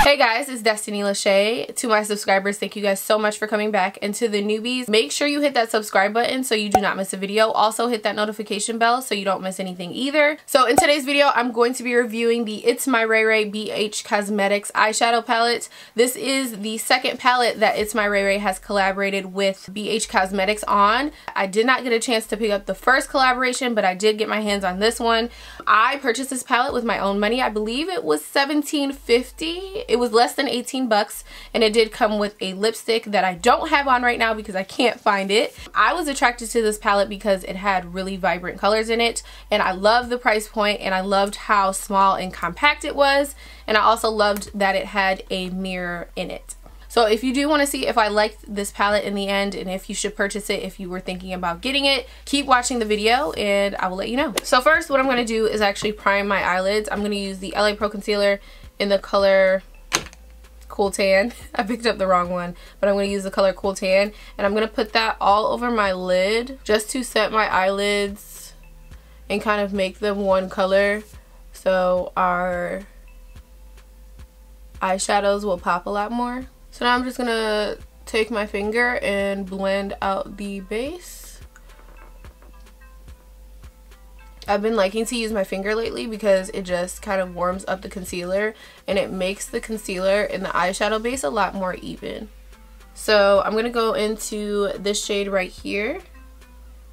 Hey guys, it's DestinyLashae. To my subscribers, thank you guys so much for coming back. And to the newbies, make sure you hit that subscribe button so you do not miss a video. Also hit that notification bell so you don't miss anything either. So in today's video, I'm going to be reviewing the ItsMyRayeRaye BH Cosmetics eyeshadow palette. This is the second palette that ItsMyRayeRaye has collaborated with BH Cosmetics on. I did not get a chance to pick up the first collaboration, but I did get my hands on this one. I purchased this palette with my own money. I believe it was $17.50. It was less than 18 bucks, and it did come with a lipstick that I don't have on right now because I can't find it. I was attracted to this palette because it had really vibrant colors in it, and I loved the price point, and I loved how small and compact it was, and I also loved that it had a mirror in it. So if you do want to see if I liked this palette in the end and if you should purchase it if you were thinking about getting it, keep watching the video and I will let you know. So first, what I'm going to do is actually prime my eyelids. I'm going to use the LA Pro Concealer in the color Cool Tan. I picked up the wrong one, but I'm going to use the color Cool Tan, and I'm going to put that all over my lid just to set my eyelids and kind of make them one color so our eyeshadows will pop a lot more. So now I'm just going to take my finger and blend out the base. I've been liking to use my finger lately because it just kind of warms up the concealer and it makes the concealer and the eyeshadow base a lot more even. So I'm going to go into this shade right here.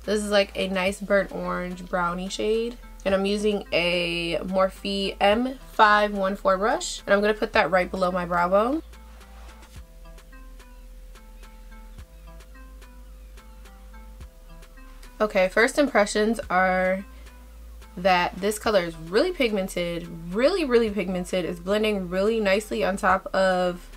This is like a nice burnt orange brownie shade. And I'm using a Morphe M514 brush. And I'm going to put that right below my brow bone. Okay, first impressions are that this color is really pigmented, really pigmented. It's blending really nicely on top of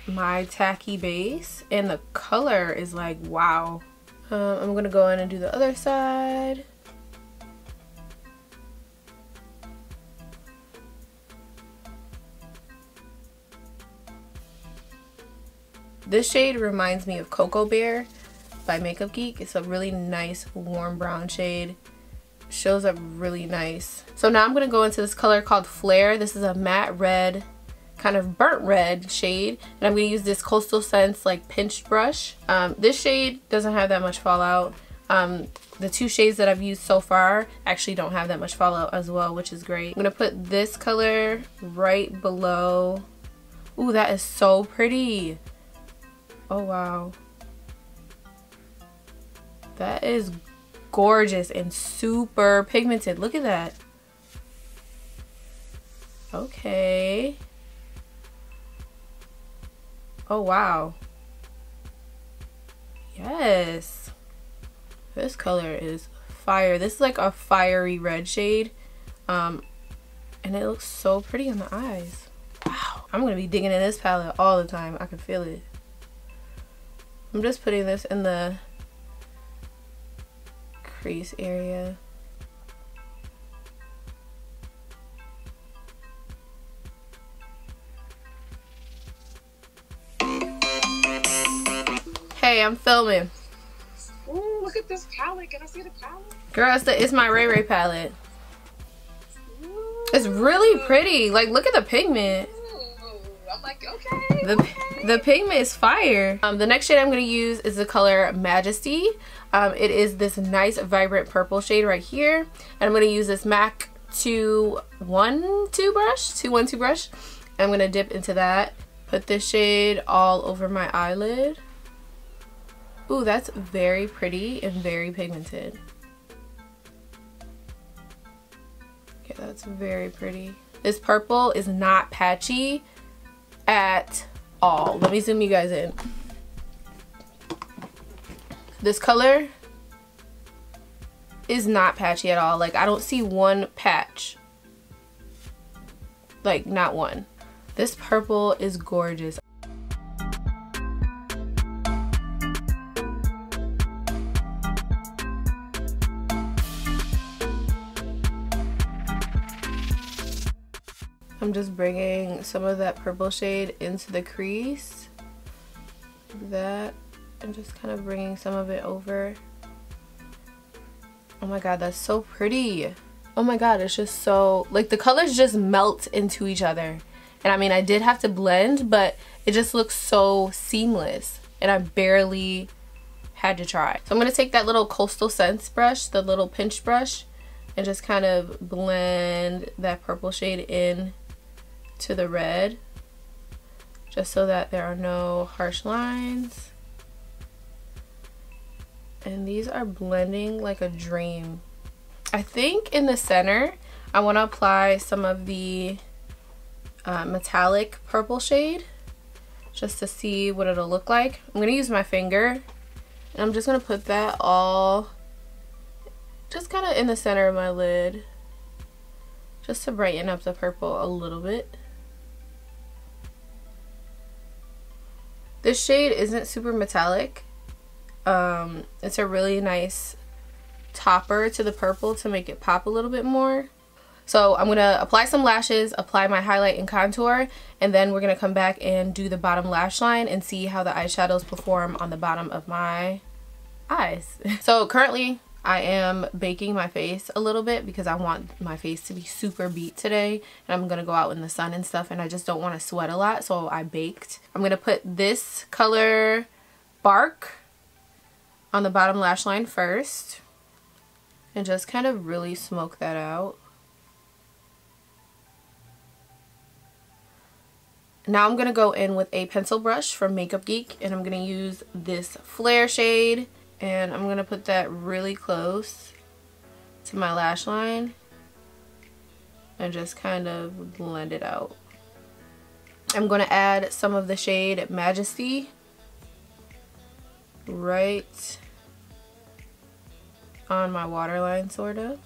my tacky base, and the color is like wow. I'm gonna go in and do the other side. This shade reminds me of Cocoa Bear by Makeup Geek. It's a really nice warm brown shade. Shows up really nice. So now I'm going to go into this color called Flare. This is a matte red, kind of burnt red shade, and I'm going to use this Coastal Scents like pinched brush. This shade doesn't have that much fallout. The two shades that I've used so far actually don't have that much fallout as well, which is great. I'm going to put this color right below. Ooh, that is so pretty. Oh wow. That is gorgeous and super pigmented. Look at that. Okay. Oh wow. Yes. This color is fire. This is like a fiery red shade. And it looks so pretty on the eyes. Wow. I'm gonna be digging in this palette all the time. I can feel it. I'm just putting this in the crease area. Hey, I'm filming. Ooh, look at this palette. Can I see the palette? Girl, it's the ItsMyRayeRaye palette. Ooh. It's really pretty. Like, look at the pigment. Ooh, I'm like, okay. The pigment is fire. The next shade I'm going to use is the color Majesty. It is this nice vibrant purple shade right here, and I'm going to use this MAC 212 brush, and I'm going to dip into that. Put this shade all over my eyelid. Ooh, that's very pretty and very pigmented. Okay, that's very pretty. This purple is not patchy at all. Let me zoom you guys in. This color is not patchy at all. Like, I don't see one patch. Like, not one. This purple is gorgeous. I'm just bringing some of that purple shade into the crease. Like that. And just kind of bringing some of it over. Oh my god, that's so pretty. Oh my god, it's just so, like, the colors just melt into each other. And I mean, I did have to blend, but it just looks so seamless. And I barely had to try. So I'm going to take that little Coastal Scents brush, the little pinch brush, and just kind of blend that purple shade in to the red, just so that there are no harsh lines. And these are blending like a dream. I think in the center, I want to apply some of the metallic purple shade just to see what it'll look like. I'm going to use my finger, and I'm just going to put that all just kind of in the center of my lid, just to brighten up the purple a little bit. This shade isn't super metallic. It's a really nice topper to the purple to make it pop a little bit more. So I'm going to apply some lashes, apply my highlight and contour, and then we're going to come back and do the bottom lash line and see how the eyeshadows perform on the bottom of my eyes. So currently I am baking my face a little bit because I want my face to be super beat today, and I'm going to go out in the sun and stuff, and I just don't want to sweat a lot, so I baked. I'm going to put this color Bark on the bottom lash line first and just kind of really smoke that out. Now I'm going to go in with a pencil brush from Makeup Geek, and I'm going to use this Flare shade, and I'm going to put that really close to my lash line and just kind of blend it out. I'm going to add some of the shade Majesty right on my waterline, sort of,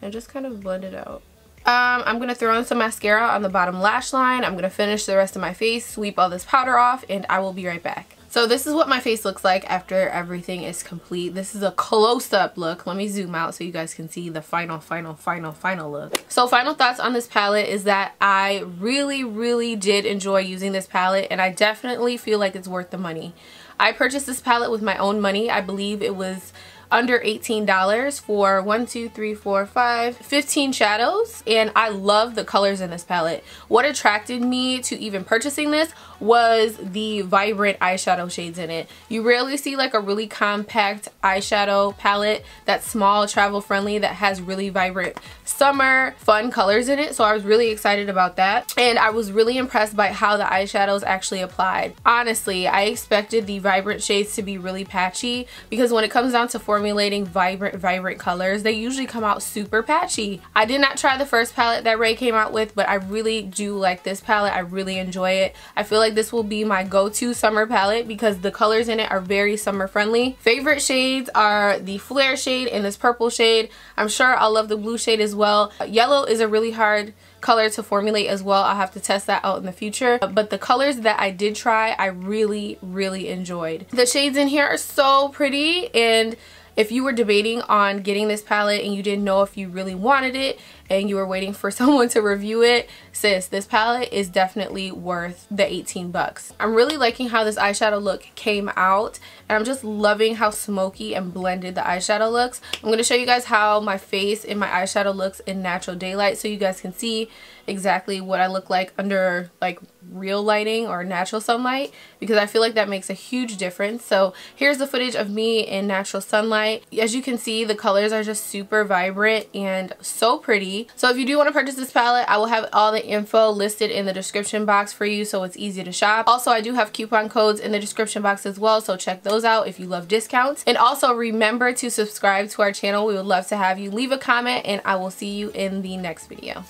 and just kind of blend it out. I'm going to throw in some mascara on the bottom lash line. I'm going to finish the rest of my face, sweep all this powder off, and I will be right back. So this is what my face looks like after everything is complete. This is a close-up look. Let me zoom out so you guys can see the final look. So final thoughts on this palette is that I really did enjoy using this palette, and I definitely feel like it's worth the money. I purchased this palette with my own money. I believe it was under $18 for 15 shadows, and I love the colors in this palette. What attracted me to even purchasing this was the vibrant eyeshadow shades in it. You rarely see like a really compact eyeshadow palette that's small, travel friendly, that has really vibrant summer fun colors in it, so I was really excited about that, and I was really impressed by how the eyeshadows actually applied. Honestly, I expected the vibrant shades to be really patchy, because when it comes down to formulating vibrant colors, they usually come out super patchy. I did not try the first palette that Raye came out with, but I really do like this palette. I really enjoy it. I feel like this will be my go-to summer palette because the colors in it are very summer friendly. Favorite shades are the Flare shade and this purple shade. I'm sure I'll love the blue shade as well. Yellow is a really hard color to formulate as well. I'll have to test that out in the future, but the colors that I did try, I really enjoyed. The shades in here are so pretty, and if you were debating on getting this palette and you didn't know if you really wanted it and you were waiting for someone to review it, sis, this palette is definitely worth the 18 bucks. I'm really liking how this eyeshadow look came out, and I'm just loving how smoky and blended the eyeshadow looks. I'm going to show you guys how my face and my eyeshadow looks in natural daylight so you guys can see exactly what I look like under like real lighting or natural sunlight, because I feel like that makes a huge difference. So here's the footage of me in natural sunlight. As you can see, the colors are just super vibrant and so pretty. So if you do want to purchase this palette, I will have all the info listed in the description box for you so it's easy to shop. Also, I do have coupon codes in the description box as well, so check those out if you love discounts. And also remember to subscribe to our channel. We would love to have you. Leave a comment and I will see you in the next video.